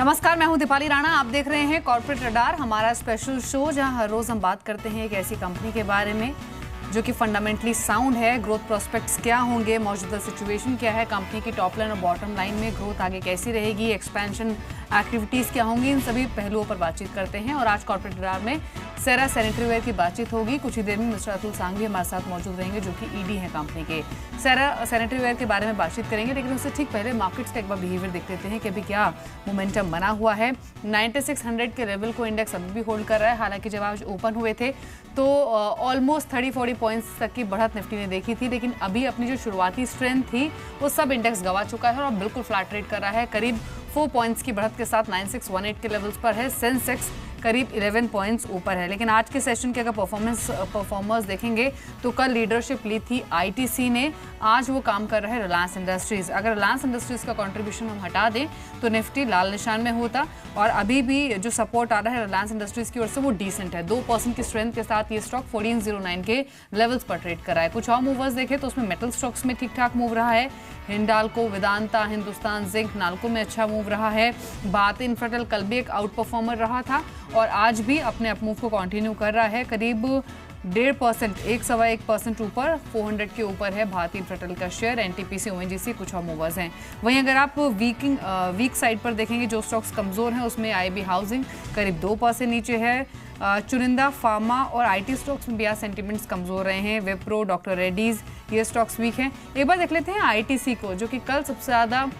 नमस्कार, मैं हूं दीपाली राणा। आप देख रहे हैं कॉर्पोरेट रडार, हमारा स्पेशल शो जहां हर रोज हम बात करते हैं एक ऐसी कंपनी के बारे में जो कि फंडामेंटली साउंड है। ग्रोथ प्रोस्पेक्ट्स क्या होंगे, मौजूदा सिचुएशन क्या है, कंपनी की टॉप लाइन और बॉटम लाइन में ग्रोथ आगे कैसी रहेगी, एक्सपेंशन एक्टिविटीज़ क्या होंगी, इन सभी पहलुओं पर बातचीत करते हैं। और आज कॉर्पोरेट रडार में सेरा सैनिटरीवेयर की बातचीत होगी। कुछ ही देर में मिस्टर अतुल सांघवी हमारे साथ मौजूद रहेंगे जो कि ईडी हैं कंपनी के। सेरा सैनिटरीवेयर के बारे में बातचीत करेंगे, लेकिन उससे ठीक पहले मार्केट्स का एक बार बिहेवियर देख लेते हैं कि अभी क्या मोमेंटम बना हुआ है। 9600 के लेवल को इंडेक्स अभी भी होल्ड कर रहा है। हालांकि जब आज ओपन हुए थे तो ऑलमोस्ट 30-40 पॉइंट्स तक की बढ़त निफ्टी ने देखी थी, लेकिन अभी अपनी जो शुरुआती स्ट्रेंथ थी वो सब इंडेक्स गवा चुका है और बिल्कुल फ्लैट ट्रेड कर रहा है। करीब 4 पॉइंट्स की बढ़त के साथ 9618 के लेवल्स पर है। सेंसेक्स करीब 11 पॉइंट्स ऊपर है। लेकिन आज के सेशन के अगर परफॉर्मर्स देखेंगे तो कल लीडरशिप ली थी आईटीसी ने, आज वो काम कर रहे हैं रिलायंस इंडस्ट्रीज। अगर रिलायंस इंडस्ट्रीज का कंट्रीब्यूशन हम हटा दें तो निफ्टी लाल निशान में होता और अभी भी जो सपोर्ट आ रहा है रिलायंस इंडस्ट्रीज की ओर से वो डिसेंट है। 2% की स्ट्रेंथ के साथ ये स्टॉक 1409 के लेवल्स पर ट्रेड कर रहा है। कुछ और मूवर्स देखें तो उसमें मेटल स्टॉक्स में ठीक ठाक मूव रहा है। हिंडाल्को, वेदांता, हिंदुस्तान जिंक, नाल्को में अच्छा मूव रहा है। भारती इन्फ्राटेल कल भी एक आउट परफॉर्मर रहा था और आज भी अपने अप मूव को कंटिन्यू कर रहा है। करीब 1.5%, 1.25% ऊपर 400 के ऊपर है भारती इन्फ्राटेल का शेयर। एनटीपीसी, ओएनजीसी कुछ और मूवर्स हैं। वहीं अगर आप वीक साइड पर देखेंगे जो स्टॉक्स कमजोर हैं उसमें आईबी हाउसिंग करीब 2% नीचे है। चुनिंदा फार्मा और आईटी स्टॉक्स में भी आज सेंटिमेंट्स कमजोर रहे हैं। विप्रो, डॉक्टर रेड्डीज ये स्टॉक्स वीक हैं। एक बार देख लेते हैं आईटीसी को, जो कि कल सबसे ज़्यादा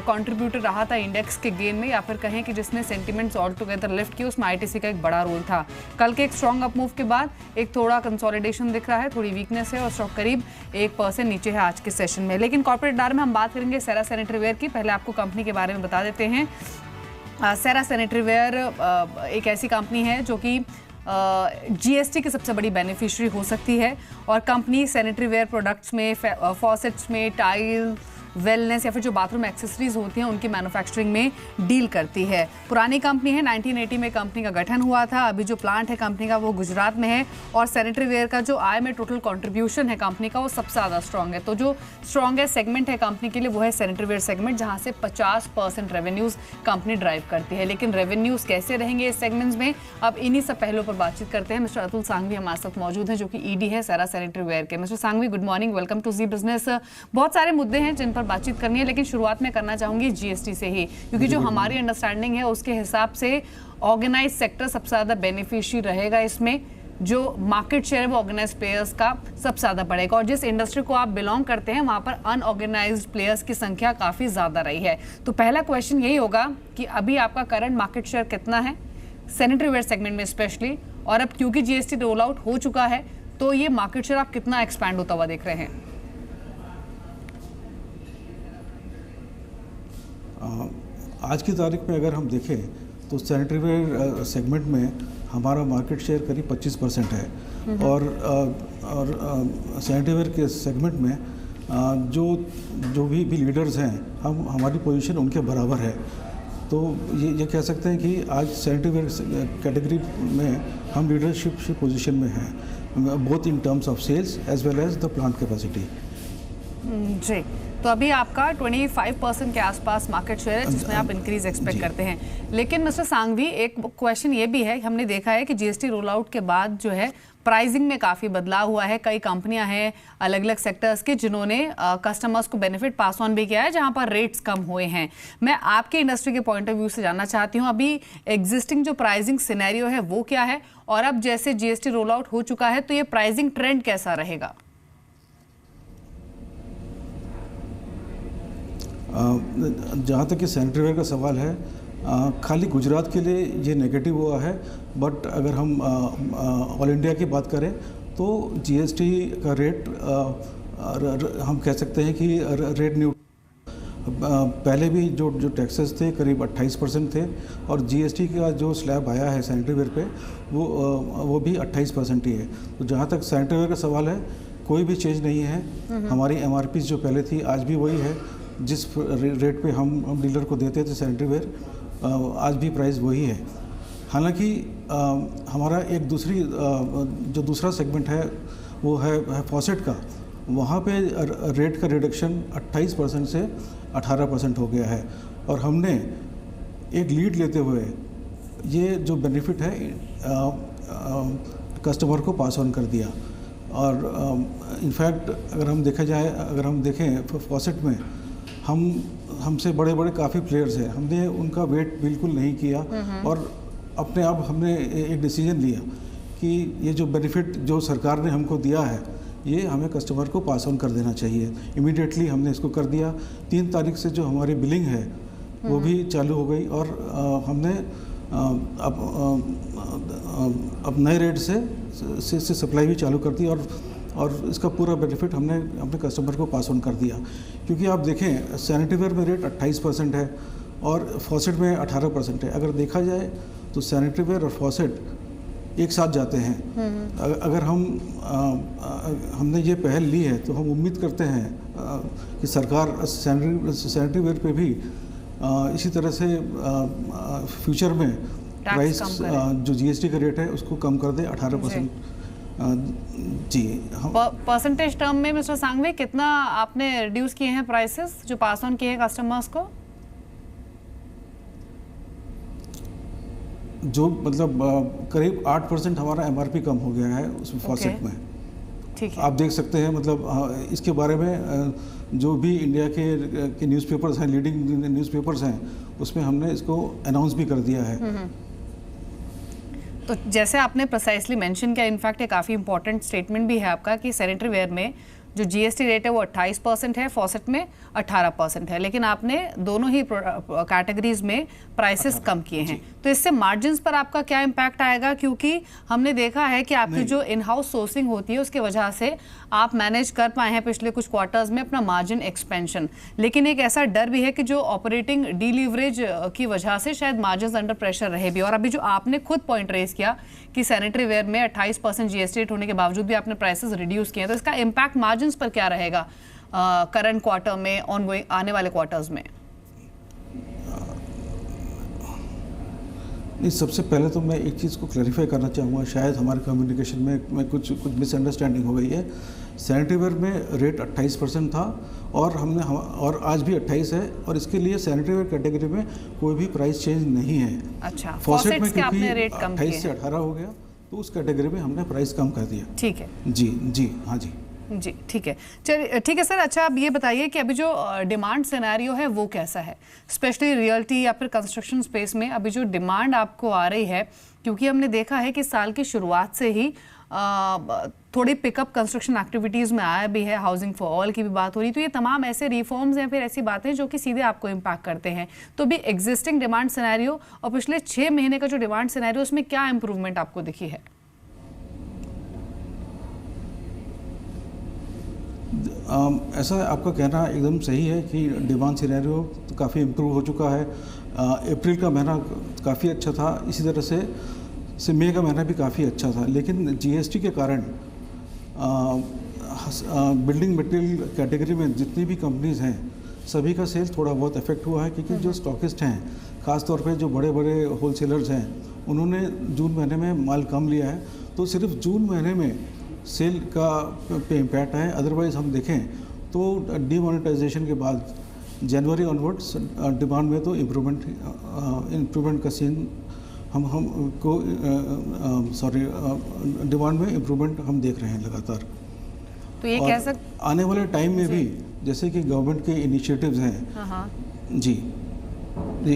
कंट्रीब्यूटर रहा था इंडेक्स के गेन में, या फिर कहें कि जिसने सेंटिमेंट्स ऑल टुगेदर लिफ्ट किए, उसमें आईटीसी का एक बड़ा रोल था। कल के एक स्ट्रॉन्ग अप मूव के बाद एक थोड़ा कंसोलिडेशन दिख रहा है, थोड़ी वीकनेस है और स्टॉक करीब 1% नीचे है आज के सेशन में। लेकिन कॉर्पोरेट रडार में हम बात करेंगे सेरा सैनिटरीवेयर की। पहले आपको कंपनी के बारे में बता देते हैं। सेरा सैनिटरीवेयर एक ऐसी कंपनी है जो कि जीएसटी की सबसे बड़ी बेनिफिशियरी हो सकती है और कंपनी सैनिटरीवेयर प्रोडक्ट्स में, फॉसेट्स में, टाइल, वेलनेस या फिर जो बाथरूम एक्सेसरीज होती हैं उनकी मैन्युफैक्चरिंग में डील करती है। पुरानी कंपनी है, 1980 में कंपनी का गठन हुआ था। अभी जो प्लांट है कंपनी का वो गुजरात में है और सैनिटरीवेयर का जो आय में टोटल कंट्रीब्यूशन है कंपनी का वो सबसे ज़्यादा स्ट्रॉन्ग है। तो जो स्ट्रॉन्गेस्ट सेगमेंट है कंपनी के लिए वो है सैनिटरीवेयर सेगमेंट, जहाँ से 50% रेवेन्यूज़ कंपनी ड्राइव करती है। लेकिन रेवेन्यूज़ कैसे रहेंगे इस सेगमेंट्स में, अब इन्हीं सब पहलुओं पर बातचीत करते हैं। मिस्टर अतुल सांघवी हमारे साथ मौजूद हैं जो कि ईडी है सेरा सैनिटरीवेयर के। Mister Sanghvi, good morning, welcome to Zee business. बहुत सारे मुद्दे हैं जिन पर बातचीत करनी है, लेकिन शुरुआत में करना चाहूंगी जीएसटी से ही, क्योंकि जो हमारी अंडरस्टैंडिंग है उसके हिसाब से ऑर्गेनाइज सेक्टर सबसे ज्यादा बेनिफिशियरी रहेगा इसमें। जो मार्केट शेयर है वो ऑर्गेनाइज प्लेयर्स का सबसे ज्यादा बढ़ेगा और जिस इंडस्ट्री को आप बिलोंग करते हैं वहां पर अनऑर्गेनाइज्ड प्लेयर्स की संख्या काफी ज्यादा रही है। तो पहला क्वेश्चन यही होगा कि अभी आपका करंट मार्केट शेयर कितना है सैनिटरीवेयर सेगमेंट में स्पेशली, और अब क्योंकि जीएसटी रोल आउट हो चुका है तो ये मार्केट शेयर आप कितना एक्सपैंड होता हुआ देख रहे हैं? आज की तारीख में अगर हम देखें तो सैनिटरीवेयर सेगमेंट में हमारा मार्केट शेयर करीब 25% है और सैनिटरीवेयर के सेगमेंट में जो भी लीडर्स हैं हमारी पोजीशन उनके बराबर है। तो ये कह सकते हैं कि आज सैनिटरीवेयर कैटेगरी में हम लीडरशिप पोजीशन में हैं, both in terms of sales as well as the plant capacity. जी, तो अभी आपका 25% के आसपास मार्केट शेयर है जिसमें आप इंक्रीज एक्सपेक्ट करते हैं। लेकिन मिस्टर सांघवी, एक क्वेश्चन ये भी है, हमने देखा है कि जीएसटी रोल आउट के बाद जो है प्राइसिंग में काफ़ी बदलाव हुआ है। कई कंपनियां हैं अलग अलग सेक्टर्स के जिन्होंने कस्टमर्स को बेनिफिट पास ऑन भी किया है जहां पर रेट्स कम हुए हैं। मैं आपके इंडस्ट्री के पॉइंट ऑफ व्यू से जानना चाहती हूं अभी एग्जिस्टिंग जो प्राइसिंग सिनेरियो है वो क्या है, और अब जैसे जीएसटी रोल आउट हो चुका है तो ये प्राइसिंग ट्रेंड कैसा रहेगा? जहाँ तक कि सैनिटरीवेयर का सवाल है, खाली गुजरात के लिए ये नेगेटिव हुआ है, बट अगर हम ऑल इंडिया की बात करें तो जीएसटी का रेट हम कह सकते हैं कि रेट पहले भी जो टैक्सेस थे करीब 28% थे और जीएसटी का जो स्लैब आया है सैनिटरीवेयर पे वो भी 28% ही है। तो जहाँ तक सैनिटरीवेयर का सवाल है कोई भी चेंज नहीं है। हमारी एमआरपी जो पहले थी आज भी वही है, जिस रेट पे हम डीलर को देते थे सैनिटरीवेयर आज भी प्राइस वही है। हालांकि हमारा एक जो दूसरा सेगमेंट है वो है फॉसेट का, वहाँ पे रेट का रिडक्शन 28% से 18% हो गया है और हमने एक लीड लेते हुए ये जो बेनिफिट है कस्टमर को पास ऑन कर दिया। और इनफैक्ट अगर हम देखें फॉसेट में हमसे बड़े बड़े काफ़ी प्लेयर्स हैं, हमने उनका वेट बिल्कुल नहीं किया और अपने आप हमने एक डिसीजन लिया कि ये जो बेनिफिट जो सरकार ने हमको दिया है ये हमें कस्टमर को पास ऑन कर देना चाहिए। इमीडिएटली हमने इसको कर दिया। 3 तारीख से जो हमारी बिलिंग है वो भी चालू हो गई और हमने अब नए रेट से सप्लाई भी चालू कर दी और इसका पूरा बेनिफिट हमने अपने कस्टमर को पास ऑन कर दिया। क्योंकि आप देखें सैनिटरीवेयर में रेट 28% है और फॉसेट में 18% है। अगर देखा जाए तो सैनिटरीवेयर और फॉसेट एक साथ जाते हैं। अगर हमने ये पहल ली है तो हम उम्मीद करते हैं कि सरकार सैनिटरीवेयर पे भी इसी तरह से फ्यूचर में प्राइस जो जीएसटी का रेट है उसको कम कर दे 18%। जी परसेंटेज टर्म में मिस्टर सांघवी कितना आपने रिड्यूस किए हैं प्राइसेस जो पास ऑन किए हैं कस्टमर्स को? जो मतलब करीब 8% हमारा एमआरपी कम हो गया है उसमें फॉसेट में। ठीक है, आप देख सकते हैं। मतलब इसके बारे में जो भी इंडिया के न्यूज़पेपर्स हैं, लीडिंग न्यूज़पेपर्स हैं, उसमें हमने इसको अनाउंस भी कर दिया है। तो जैसे आपने प्रिसाइसली मेंशन किया, इनफैक्ट ये काफ़ी इंपॉर्टेंट स्टेटमेंट भी है आपका कि सैनिटरी वेयर में जो जीएसटी रेट है वो 28% है, फॉसेट में 18% है, लेकिन आपने दोनों ही कैटेगरीज में प्राइसेस कम किए हैं। तो इससे मार्जिन्स पर आपका क्या इम्पैक्ट आएगा? क्योंकि हमने देखा है कि आपकी जो इन हाउस सोर्सिंग होती है उसके वजह से आप मैनेज कर पाए हैं पिछले कुछ क्वार्टर्स में अपना मार्जिन एक्सपेंशन, लेकिन एक ऐसा डर भी है कि जो ऑपरेटिंग डीलीवरेज की वजह से शायद मार्जिन अंडर प्रेशर रहे भी। और अभी जो आपने खुद पॉइंट रेज किया कि सैनिटरी वेयर में 28% जीएसटी रेट होने के बावजूद भी आपने प्राइसेस रिड्यूस किए, तो इसका इम्पैक्ट मार्जिन पर क्या रहेगा करंट क्वार्टर में, ऑनगोइंग आने वाले क्वार्टर्स में? सबसे पहले तो मैं एक चीज़ को क्लैरिफाई करना चाहूँगा, शायद हमारे कम्युनिकेशन में कुछ मिसअंडरस्टैंडिंग हो गई है। सैनिटरी वेयर में रेट 28% था और आज भी 28 है और इसके लिए सैनिटरी वेयर कैटेगरी में कोई भी प्राइस चेंज नहीं है। अच्छा, फॉसेट में क्योंकि 28 से 18 हो गया तो उस कैटेगरी में हमने प्राइस कम कर दिया। ठीक है जी हाँ जी जी, ठीक है, चलिए ठीक है सर। अच्छा, आप ये बताइए कि अभी जो डिमांड सिनेरियो है वो कैसा है, स्पेशली रियल्टी या फिर कंस्ट्रक्शन स्पेस में अभी जो डिमांड आपको आ रही है? क्योंकि हमने देखा है कि साल की शुरुआत से ही थोड़ी पिकअप कंस्ट्रक्शन एक्टिविटीज़ में आया भी है, हाउसिंग फॉर ऑल की भी बात हो रही, तो ये तमाम ऐसे रिफॉर्म्स या फिर ऐसी बातें जो कि सीधे आपको इम्पैक्ट करते हैं। तो भी एग्जिस्टिंग डिमांड सिनेरियो और पिछले 6 महीने का जो डिमांड सिनेरियो उसमें क्या इंप्रूवमेंट आपको दिखी है? ऐसा आपका कहना एकदम सही है कि डिमांड सिनेरियो तो काफ़ी इम्प्रूव हो चुका है। अप्रैल का महीना काफ़ी अच्छा था, इसी तरह से मई का महीना भी काफ़ी अच्छा था, लेकिन जीएसटी के कारण बिल्डिंग मटेरियल कैटेगरी में जितनी भी कंपनीज़ हैं सभी का सेल थोड़ा बहुत इफेक्ट हुआ है। क्योंकि जो स्टॉकिस्ट हैं, ख़ास तौर पे जो बड़े बड़े होलसेलर्स हैं, उन्होंने जून महीने में माल कम लिया है, तो सिर्फ जून महीने में सेल का पे इम्पैक्ट है। अदरवाइज़ हम देखें तो डीमोनेटाइजेशन के बाद जनवरी ऑनवर्ड्स डिमांड में तो इम्प्रूवमेंट का सीन डिमांड में इम्प्रूवमेंट हम देख रहे हैं लगातार। तो ये कह सकते आने वाले टाइम में भी जैसे कि गवर्नमेंट के इनिशिएटिव्स हैं। जी,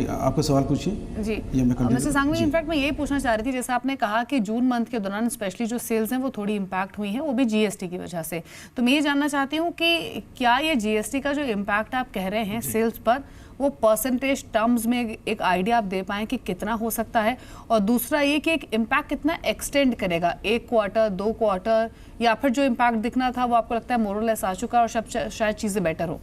आपका सवाल पूछिए। जी मिस्टर सांघवी, इनफैक्ट मैं यही पूछना चाह रही थी, जैसे आपने कहा कि जून मंथ के दौरान स्पेशली जो सेल्स हैं वो थोड़ी इम्पैक्ट हुई हैं, वो भी जीएसटी की वजह से। तो मैं ये जानना चाहती हूँ कि क्या ये जीएसटी का जो इम्पैक्ट आप कह रहे हैं सेल्स पर, वो परसेंटेज टर्म्स में एक आइडिया आप दे पाएँ कि कितना हो सकता है? और दूसरा ये कि एक इम्पैक्ट कितना एक्सटेंड करेगा, 1 क्वार्टर, 2 क्वार्टर, या फिर जो इम्पैक्ट दिखना था वो आपको लगता है मोर और लेस आ चुका और शायद चीज़ें बेटर हो?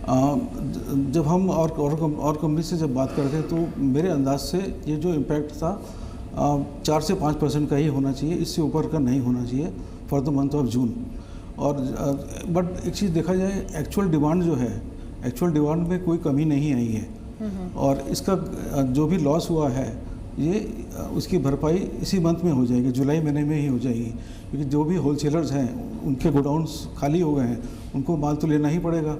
जब हम और कंपनी से जब बात करते हैं तो मेरे अंदाज से ये जो इम्पैक्ट था 4 से 5% का ही होना चाहिए, इससे ऊपर का नहीं होना चाहिए for the month of June. और बट एक चीज़ देखा जाए, एक्चुअल डिमांड जो है, एक्चुअल डिमांड में कोई कमी नहीं आई है और इसका जो भी लॉस हुआ है ये उसकी भरपाई इसी मंथ में हो जाएगी, जुलाई महीने में ही हो जाएगी। क्योंकि जो भी होलसेलर्स हैं उनके गोडाउन्स खाली हो गए हैं, उनको माल तो लेना ही पड़ेगा।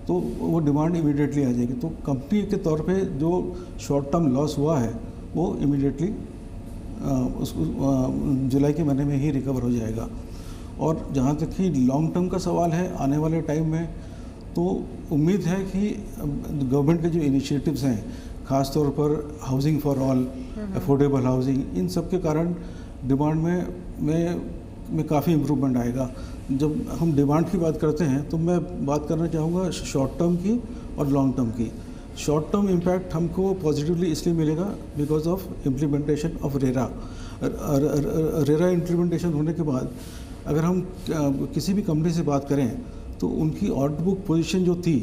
तो वो डिमांड इमीडिएटली आ जाएगी। तो कंपनी के तौर पे जो शॉर्ट टर्म लॉस हुआ है वो इमीडिएटली जुलाई के महीने में ही रिकवर हो जाएगा। और जहाँ तक कि लॉन्ग टर्म का सवाल है आने वाले टाइम में, तो उम्मीद है कि गवर्नमेंट के जो इनिशिएटिव्स हैं, ख़ास तौर पर housing for all, affordable housing, इन सब के कारण डिमांड में काफ़ी इम्प्रूवमेंट आएगा। जब हम डिमांड की बात करते हैं तो मैं बात करना चाहूँगा शॉर्ट टर्म की और लॉन्ग टर्म की। शॉर्ट टर्म इम्पैक्ट हमको पॉजिटिवली इसलिए मिलेगा because of implementation of RERA. RERA implementation होने के बाद अगर हम किसी भी कंपनी से बात करें तो उनकी ऑर्डर बुक पोजीशन जो थी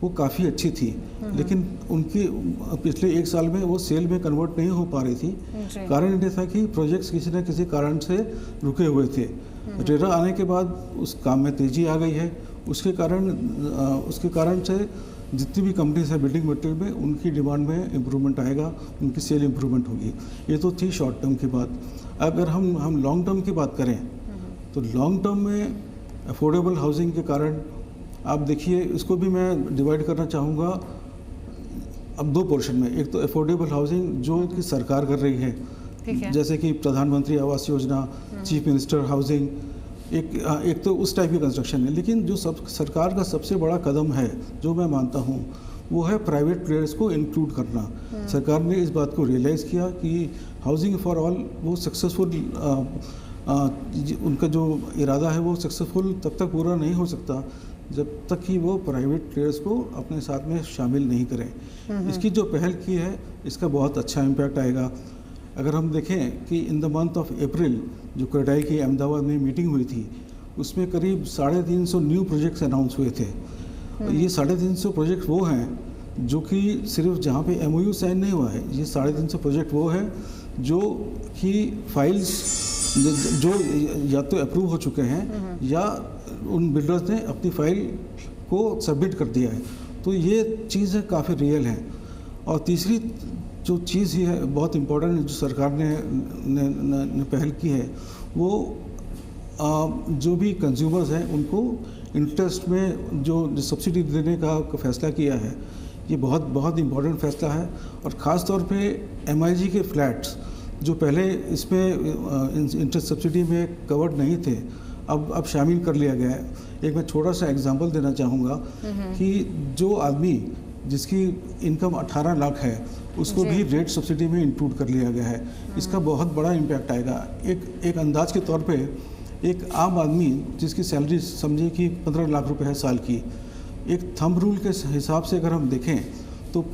वो काफ़ी अच्छी थी, लेकिन उनकी पिछले 1 साल में वो सेल में कन्वर्ट नहीं हो पा रही थी। कारण ये था कि प्रोजेक्ट्स किसी न किसी कारण से रुके हुए थे। रेरा आने के बाद उस काम में तेज़ी आ गई है। उसके कारण से जितनी भी कंपनीज है बिल्डिंग मटेरियल में, उनकी डिमांड में इम्प्रूवमेंट आएगा, उनकी सेल इम्प्रूवमेंट होगी। ये तो थी शॉर्ट टर्म की बात। अगर हम लॉन्ग टर्म की बात करें तो लॉन्ग टर्म में अफोर्डेबल हाउसिंग के कारण आप देखिए, इसको भी मैं डिवाइड करना चाहूँगा अब 2 पोर्शन में। एक तो अफोर्डेबल हाउसिंग जो कि सरकार कर रही है, जैसे कि प्रधानमंत्री Awas Yojana, chief minister housing, एक तो उस टाइप की कंस्ट्रक्शन है। लेकिन जो सरकार का सबसे बड़ा कदम है जो मैं मानता हूँ वो है प्राइवेट प्लेयर्स को इंक्लूड करना। सरकार ने इस बात को रियलाइज़ किया कि हाउसिंग फॉर ऑल वो सक्सेसफुल, उनका जो इरादा है वो सक्सेसफुल तब तक पूरा नहीं हो सकता जब तक कि वो प्राइवेट प्लेयर्स को अपने साथ में शामिल नहीं करें। इसकी जो पहल की है इसका बहुत अच्छा इम्पैक्ट आएगा। अगर हम देखें कि in the month of April जो क्रेडाई की अहमदाबाद में मीटिंग हुई थी, उसमें करीब 350 न्यू प्रोजेक्ट्स अनाउंस हुए थे। ये 350 प्रोजेक्ट वो हैं जो कि सिर्फ जहाँ पे MOU साइन नहीं हुआ है, ये 350 प्रोजेक्ट वो हैं जो कि फाइल्स जो या तो अप्रूव हो चुके हैं या उन बिल्डर्स ने अपनी फाइल को सबमिट कर दिया है। तो ये चीज़ है काफ़ी रियल है। और तीसरी जो चीज़ ही है बहुत इम्पोर्टेंट जो सरकार ने पहल की है, वो जो भी कंज्यूमर्स हैं उनको इंटरेस्ट में जो सब्सिडी देने का फैसला किया है, ये बहुत इम्पोर्टेंट फैसला है। और ख़ास तौर पे MIG के फ्लैट्स जो पहले इसमें इंटरेस्ट सब्सिडी में कवर्ड नहीं थे, अब शामिल कर लिया गया है। एक मैं छोटा सा एग्जांपल देना चाहूँगा कि जो आदमी जिसकी इनकम 18 लाख है उसको भी रेट सब्सिडी में इंक्लूड कर लिया गया है। इसका बहुत बड़ा इम्पैक्ट आएगा। एक अंदाज के तौर पे एक आम आदमी जिसकी सैलरी समझिए कि 15 लाख रुपए है साल की, एक थंब रूल के हिसाब से अगर हम देखें तो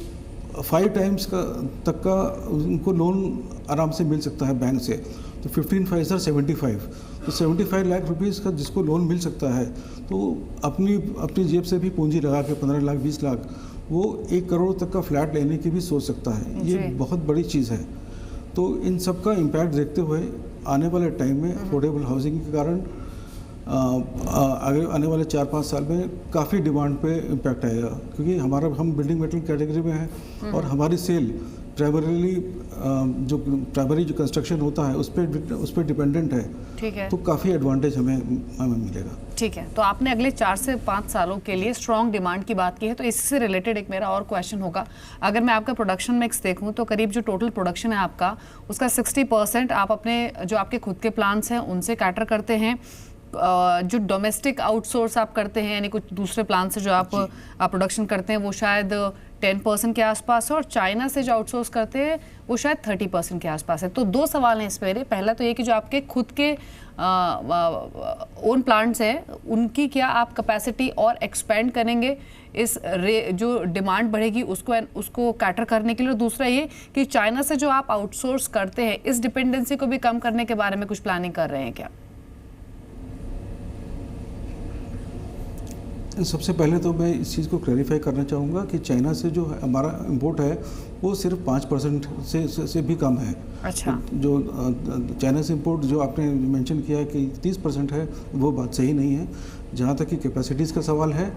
5 टाइम्स तक का उनको लोन आराम से मिल सकता है बैंक से। तो 15 5 75, तो 75 लाख रुपीज़ का जिसको लोन मिल सकता है, तो अपनी जेब से भी पूंजी लगा के 15 लाख 20 लाख वो 1 करोड़ तक का फ्लैट लेने की भी सोच सकता है। ये बहुत बड़ी चीज़ है। तो इन सब का इम्पैक्ट देखते हुए आने वाले टाइम में अफोर्डेबल हाउसिंग के कारण आगे आने वाले 4-5 साल में काफ़ी डिमांड पे इम्पैक्ट आएगा, क्योंकि हम बिल्डिंग मटेरियल कैटेगरी में हैं और हमारी सेल प्राइमरी जो कंस्ट्रक्शन होता है उस पर डिपेंडेंट है। ठीक है, तो काफ़ी एडवांटेज हमें मिलेगा। ठीक है, तो आपने अगले 4 से 5 सालों के लिए स्ट्रॉन्ग डिमांड की बात की है, तो इससे रिलेटेड एक मेरा और क्वेश्चन होगा। अगर मैं आपका प्रोडक्शन मिक्स देखूं तो करीब जो टोटल प्रोडक्शन है आपका, उसका 60% आप अपने जो आपके खुद के प्लांट्स हैं उनसे कैटर करते हैं। जो डोमेस्टिक आउटसोर्स आप करते हैं, यानी कुछ दूसरे प्लांट से जो आप प्रोडक्शन करते हैं, वो शायद 10% के आसपास है, और चाइना से जो आउटसोर्स करते हैं वो शायद 30% के आसपास है। तो 2 सवाल हैं इस मेरे। पहला तो ये कि जो आपके खुद के ओन प्लांट्स हैं उनकी क्या आप कैपेसिटी और एक्सपेंड करेंगे इस जो डिमांड बढ़ेगी उसको कैटर करने के लिए? और दूसरा ये कि चाइना से जो आप आउटसोर्स करते हैं, इस डिपेंडेंसी को भी कम करने के बारे में कुछ प्लानिंग कर रहे हैं क्या? सबसे पहले तो मैं इस चीज़ को क्लैरिफाई करना चाहूँगा कि चाइना से जो हमारा इंपोर्ट है वो सिर्फ 5% से भी कम है। अच्छा। जो चाइना से इंपोर्ट जो आपने मेंशन किया कि 30% है, वो बात सही नहीं है। जहाँ तक कि कैपेसिटीज़ का सवाल है,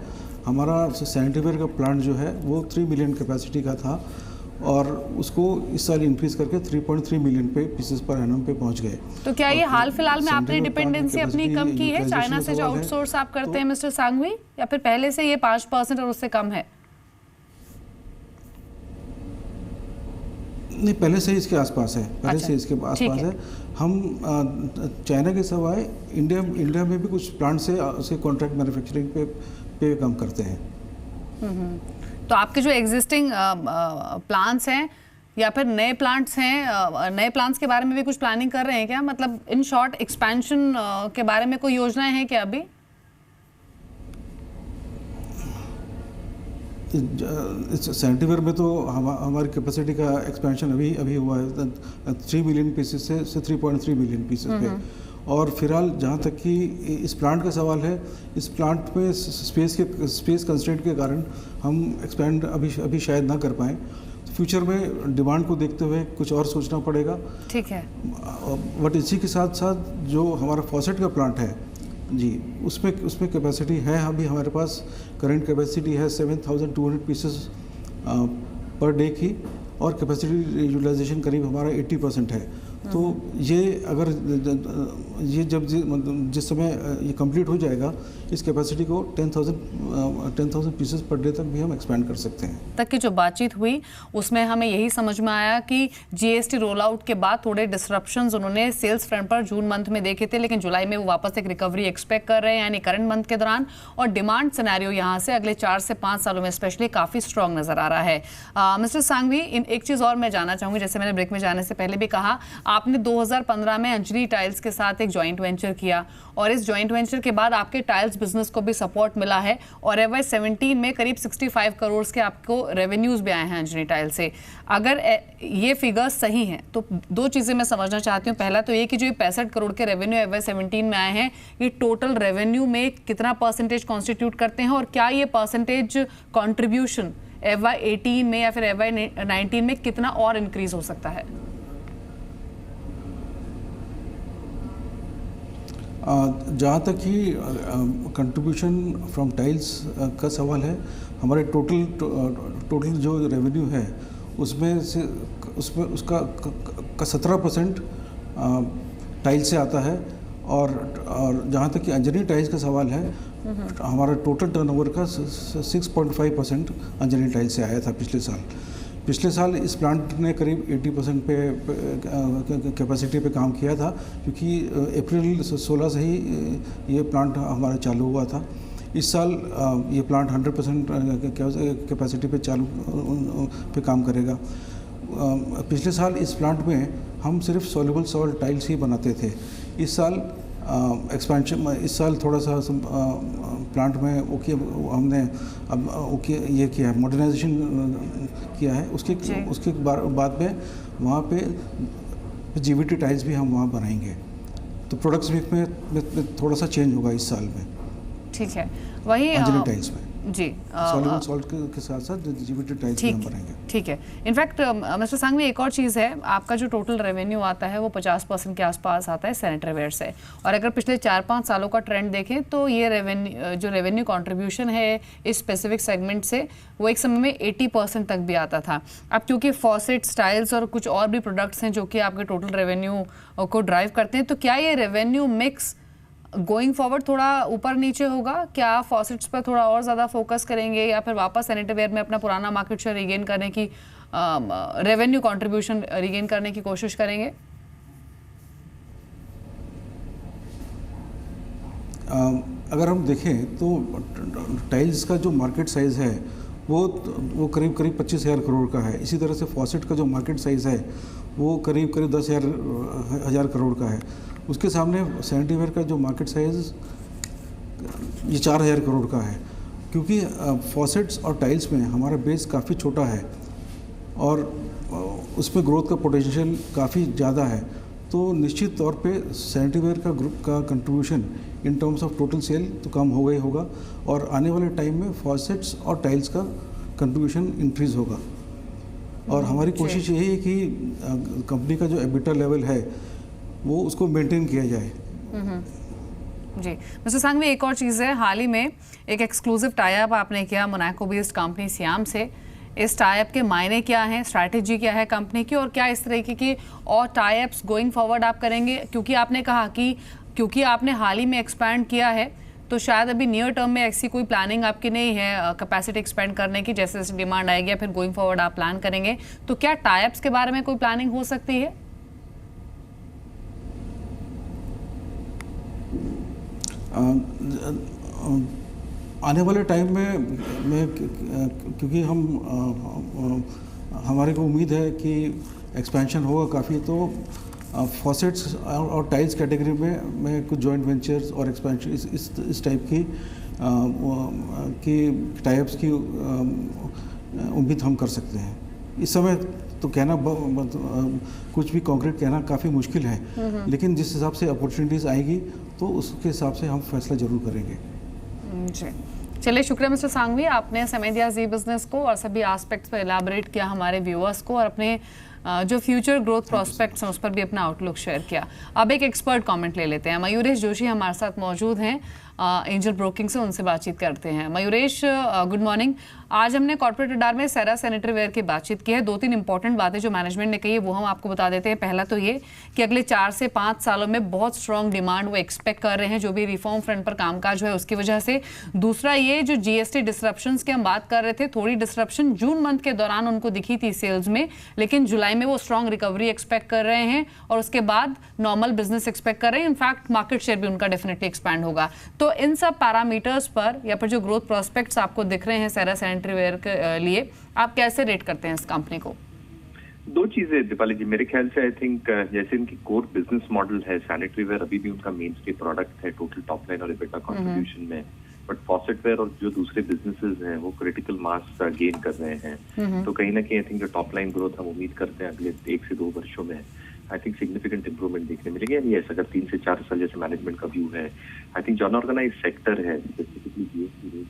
हमारा सैनिटरीवेयर का प्लांट जो है वो 3 मिलियन कैपेसिटी का था, और उसको इस साल इंक्रीज करके 3.3 मिलियन पे पीसेस पर एनम पे पहुंच गए। तो क्या ये हाल फिलहाल में आपने डिपेंडेंसी अपनी कम की है चाइना से जो आउटसोर्स आप करते हैं मिस्टर सांघवी, या फिर पहले से ये 5% और उससे कम है? नहीं, पहले से इसके आसपास है, पहले से इसके आसपास है। हम चाइना के सिवाय इंडिया में भी कुछ प्लांट से कॉन्ट्रैक्ट मैन्युफैक्चरिंग पे काम करते हैं। तो आपके जो एग्जिस्टिंग प्लांट्स हैं या फिर नए प्लांट्स हैं, नए प्लांट्स के बारे में भी कुछ प्लानिंग कर रहे हैं क्या? मतलब इन शॉर्ट एक्सपेंशन के बारे में कोई योजनाएं हैं क्या अभी? सैनिटरीवेयर में तो हमारी कैपेसिटी का एक्सपेंशन अभी हुआ है 3 मिलियन पीसेस से 3.3 मिलियन पीसेस पे। और फिलहाल जहाँ तक कि इस प्लांट का सवाल है, इस प्लांट में स्पेस कंस्ट्रेंट के कारण हम एक्सपेंड अभी शायद ना कर पाएँ। फ्यूचर में डिमांड को देखते हुए कुछ और सोचना पड़ेगा। ठीक है। बट इसी के साथ साथ जो हमारा फॉसेट का प्लांट है जी, उसमें कैपेसिटी है। अभी हमारे पास करंट कैपेसिटी है 7,200 पीसेस पर डे की, और कैपेसिटी यूटिलाइजेशन करीब हमारा 80% है। तो ये अगर ये जब जिस समय ये कंप्लीट हो जाएगा, इस कैपेसिटी को 10,000 पीसेस पर डे तक भी हम एक्सपेंड कर सकते हैं। तक की जो बातचीत हुई उसमें हमें यही समझ में आया कि जीएसटी रोल आउट के बाद थोड़े डिसरप्शंस उन्होंने सेल्स फ्रंट पर जून मंथ में देखे थे, लेकिन जुलाई में वो वापस एक रिकवरी एक्सपेक्ट कर रहे हैं, यानी करंट मंथ के दौरान। और डिमांड सिनेरियो यहाँ से अगले 4 से 5 सालों में स्पेशली काफ़ी स्ट्रॉन्ग नजर आ रहा है। मिस्टर सांघवी, एक चीज़ और मैं जानना चाहूँगी, जैसे मैंने ब्रेक में जाने से पहले भी कहा, आपने 2015 में अंजनी टाइल्स के साथ एक जॉइंट वेंचर किया, और इस जॉइंट वेंचर के बाद आपके टाइल्स बिजनेस को भी सपोर्ट मिला है, और FY17 में करीब 65 करोड़ के आपको रेवेन्यूज भी आए हैं अंजनी टाइल से। अगर ये फिगर्स सही हैं तो दो चीज़ें मैं समझना चाहती हूँ। पहला तो ये कि जो 65 करोड़ के रेवेन्यू FY17 में आए हैं, ये टोटल रेवेन्यू में कितना परसेंटेज कॉन्स्टिट्यूट करते हैं, और क्या ये परसेंटेज कॉन्ट्रीब्यूशन FY18 में या फिर FY19 में कितना और इंक्रीज हो सकता है? जहाँ तक कि कंट्रीब्यूशन फ्रॉम टाइल्स का सवाल है, हमारे टोटल जो रेवेन्यू है उसमें उसका 17% टाइल से आता है। और जहाँ तक कि अंजनी टाइल्स का सवाल है, हमारा टोटल टर्नओवर का 6.5% अंजनी टाइल से आया था पिछले साल। इस प्लांट ने करीब 80% पे कैपेसिटी पे काम किया था, क्योंकि अप्रैल 16 से ही ये प्लांट हमारा चालू हुआ था। इस साल ये प्लांट 100% कैपेसिटी पे काम करेगा। पिछले साल इस प्लांट में हम सिर्फ सॉल्युबल सॉल्ट टाइल्स ही बनाते थे। इस साल एक्सपेंशन, इस साल थोड़ा सा प्लांट में हमने अब ये किया है, मॉडर्नाइजेशन किया है। उसके बाद में वहाँ पे जीवीटी टाइल्स भी हम वहाँ बनाएंगे, तो प्रोडक्ट्स में थोड़ा सा चेंज होगा इस साल में। ठीक है, वही अंजनी टाइल्स में जी सॉल्युबल सॉल्ट के साथ साथ जीवीटी टाइल्स भी हम बनाएंगे। ठीक है। इनफैक्ट मिस्टर सांघवी, एक और चीज़ है, आपका जो टोटल रेवेन्यू आता है वो 50% के आसपास आता है सैनिटरीवेयर से, और अगर पिछले 4-5 सालों का ट्रेंड देखें तो ये रेवेन्यू कंट्रीब्यूशन है इस स्पेसिफिक सेगमेंट से, वो एक समय में 80% तक भी आता था। अब क्योंकि फॉसेट्स, टाइल्स और कुछ और भी प्रोडक्ट्स हैं जो कि आपके टोटल रेवेन्यू को ड्राइव करते हैं, तो क्या ये रेवेन्यू मिक्स गोइंग फॉरवर्ड थोड़ा ऊपर नीचे होगा? क्या आप फॉसेट्स पर थोड़ा और ज़्यादा फोकस करेंगे, या फिर वापस सैनिटरीवेयर में अपना पुराना मार्केट शेयर रिगेन करने की, रेवेन्यू कंट्रीब्यूशन रिगेन करने की कोशिश करेंगे? अगर हम देखें तो टाइल्स का जो मार्केट साइज़ है वो करीब 25,000 करोड़ का है। इसी तरह से फॉसेट का जो मार्केट साइज़ है वो करीब 10,000 करोड़ का है। उसके सामने सैनिटरीवेयर का जो मार्केट साइज़ ये 4,000 करोड़ का है। क्योंकि फॉसेट्स और टाइल्स में हमारा बेस काफ़ी छोटा है और उसमें ग्रोथ का पोटेंशियल काफ़ी ज़्यादा है, तो निश्चित तौर पे सैनिटरीवेयर का ग्रुप का contribution in terms of total sale तो कम होगा ही होगा, और आने वाले टाइम में फॉसेट्स और टाइल्स का कंट्रीब्यूशन इंक्रीज़ होगा। और हमारी कोशिश यही है कि कंपनी का जो एबिटा लेवल है वो उसको मेंटेन किया जाए। जी मिस्टर सांघवी, एक और चीज़ है, हाल ही में एक एक्सक्लूसिव टाई अप आपने किया मोनाको बेस्ड कंपनी सियाम से। इस टाइप के मायने क्या हैं, स्ट्रैटेजी क्या है कंपनी की, और क्या इस तरीके की और टाइप्स गोइंग फॉरवर्ड आप करेंगे? क्योंकि आपने कहा कि क्योंकि आपने हाल ही में एक्सपैंड किया है तो शायद अभी नियर टर्म में ऐसी कोई प्लानिंग आपकी नहीं है कैपेसिटी एक्सपेंड करने की, जैसे जैसे डिमांड आएगी या फिर गोइंग फॉरवर्ड आप प्लान करेंगे, तो क्या टाइप्स के बारे में कोई प्लानिंग हो सकती है? आने वाले टाइम में क्योंकि हमारे को उम्मीद है कि एक्सपेंशन होगा काफ़ी, तो फॉसेट्स और टाइल्स कैटेगरी में मैं कुछ जॉइंट वेंचर्स और एक्सपेंशन इस टाइप की टाइप्स की उम्मीद हम कर सकते हैं। इस समय तो कहना कुछ भी कॉन्क्रीट कहना काफ़ी मुश्किल है, लेकिन जिस हिसाब से अपॉर्चुनिटीज़ आएगी तो उसके हिसाब से हम फैसला जरूर करेंगे। जी, चलिए, शुक्रिया मिस्टर सांघवी, आपने समय दिया जी बिजनेस को और सभी एस्पेक्ट्स पर एलाबोरेट किया हमारे व्यूअर्स को, और अपने जो फ्यूचर ग्रोथ प्रोस्पेक्ट्स हैं उस पर भी अपना आउटलुक शेयर किया। अब एक एक्सपर्ट कमेंट ले लेते हैं। मयूरेश जोशी हमारे साथ मौजूद हैं एंजल ब्रोकिंग से, उनसे बातचीत करते हैं। Mayuresh, good morning. आज हमने कॉर्पोरेट रडार में सेरा सैनिटरी वेयर की बातचीत की है। 2-3 इंपॉर्टेंट बातें जो मैनेजमेंट ने कही है वो हम आपको बता देते हैं। पहला तो ये कि अगले 4 से 5 सालों में बहुत स्ट्रॉन्ग डिमांड वो एक्सपेक्ट कर रहे हैं, जो भी रिफॉर्म फ्रंट पर कामकाज है उसकी वजह से। दूसरा ये जो जीएसटी डिसरप्शंस की हम बात कर रहे थे, थोड़ी डिसरप्शन जून मंथ के दौरान उनको दिखी थी सेल्स में, लेकिन जुलाई में वो स्ट्रॉन्ग रिकवरी एक्सपेक्ट कर रहे हैं और उसके बाद नॉर्मल बिजनेस एक्सपेक्ट कर रहे हैं। इनफैक्ट मार्केट शेयर भी उनका डेफिनेटली एक्सपैंड होगा। तो इन सब पैरामीटर्स पर या फिर जो ग्रोथ प्रोस्पेक्ट्स आपको दिख रहे हैं सेरा सैनिटरी वेयर के लिए, आप कैसे रेट करते हैं इस कंपनी को? 2 चीजें दीपाली जी, मेरे ख्याल से आई थिंक जैसे इनकी कोर बिजनेस मॉडल है, सैनिटरी वेयर अभी भी उनका मेन स्टे प्रोडक्ट है टोटल टॉप लाइन और एबिटा कंट्रीब्यूशन में, बट फॉसेट वेयर और जो दूसरे बिजनेसेस हैं वो क्रिटिकल मास गेन कर रहे हैं। तो कहीं ना कहीं आई थिंक जो टॉप लाइन ग्रोथ हम उम्मीद करते हैं अगले 1 से 2 वर्षों में आई थिंक सिग्निफिकेंट इंप्रूवमेंट देखने मिलेगी। यानी ऐसा अगर 3 से 4 साल जैसे मैनेजमेंट का व्यू है, आई थिंक जो अनऑर्गेनाइज सेक्टर है स्पेसिफिकली जीएसटी रेट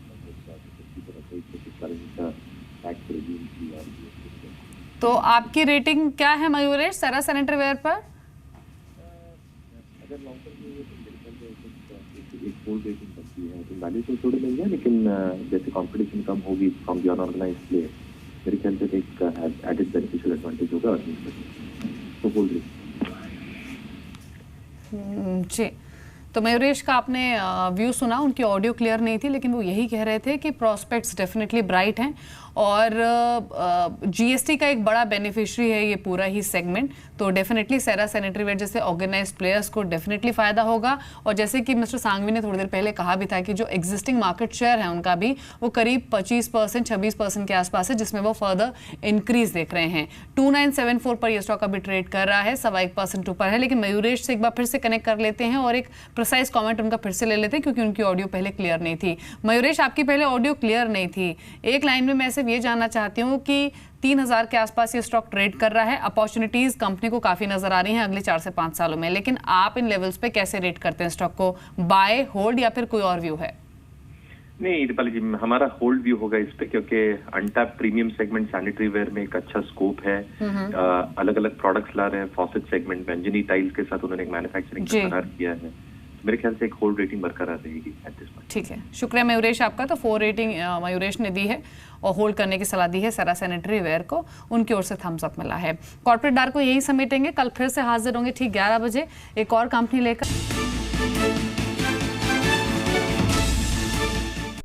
तो आपकी रेटिंग क्या है मयूरेश सेरा सैनिटरी वेयर पर? अगर लॉन्ग टर्म में एक होल्ड रेटिंग बनती है तो वैल्यू तो थोड़ी मिल जाए, लेकिन जैसे कंपटीशन कम होगी फ्रॉम द अनऑर्गेनाइज्ड प्लेयर, मेरे ख्याल से एक एडेड बेनिफिशियल एडवांटेज होगा तो होल्ड रेटिंग। जी, तो मयूरेश का आपने व्यू सुना, उनकी ऑडियो क्लियर नहीं थी, लेकिन वो यही कह रहे थे कि प्रॉस्पेक्ट्स डेफिनेटली ब्राइट हैं और जीएसटी का एक बड़ा बेनिफिशियरी है ये पूरा ही सेगमेंट। तो डेफिनेटली सेरा सैनिटरी वेयर जैसे ऑर्गेनाइज्ड प्लेयर्स को डेफिनेटली फायदा होगा। और जैसे कि मिस्टर सांघवी ने थोड़ी देर पहले कहा भी था कि जो एग्जिस्टिंग मार्केट शेयर है उनका भी वो करीब 25% 26% के आसपास है, जिसमें वो फर्दर इंक्रीज देख रहे हैं। 2974 पर ये स्टॉक अभी ट्रेड कर रहा है, 1.25% ऊपर है। लेकिन मयूरेश से एक बार फिर से कनेक्ट कर लेते हैं और एक प्रिसाइज कमेंट उनका फिर से ले लेते हैं, क्योंकि उनकी ऑडियो पहले क्लियर नहीं थी। मयूरेश, आपकी पहले ऑडियो क्लियर नहीं थी। एक लाइन में मैं सिर्फ ये जानना चाहती हूँ कि 3000 के आसपास ये स्टॉक ट्रेड कर रहा है, अपॉर्चुनिटीज कंपनी को काफी नजर आ रही हैं अगले 4 से 5 सालों में, लेकिन आप इन लेवल्स पे कैसे रेट करते हैं स्टॉक को? बाय, होल्ड या फिर कोई और व्यू है? नहीं दीपाली जी, हमारा होल्ड व्यू होगा इस पे, क्योंकि untapped premium segment sanitary ware में एक अच्छा स्कोप है। अलग अलग प्रोडक्ट्स ला रहे हैं फॉसेट सेगमेंट में, अंजनी टाइल्स के साथ उन्होंने एक मैन्युफैक्चरिंग करार किया है। मेरे ख्याल से एक होल्ड रेटिंग बरकरार रहेगी एट दिस पॉइंट। ठीक है, शुक्रिया मयूरेश आपका। तो 4 रेटिंग मयूरेश ने दी है और होल्ड करने की सलाह दी है सेरा सैनिटरी वेयर को, उनकी ओर से थम्स अप मिला है। कॉर्पोरेट डार को यही समेटेंगे, कल फिर से हाजिर होंगे ठीक 11 बजे एक और कंपनी लेकर।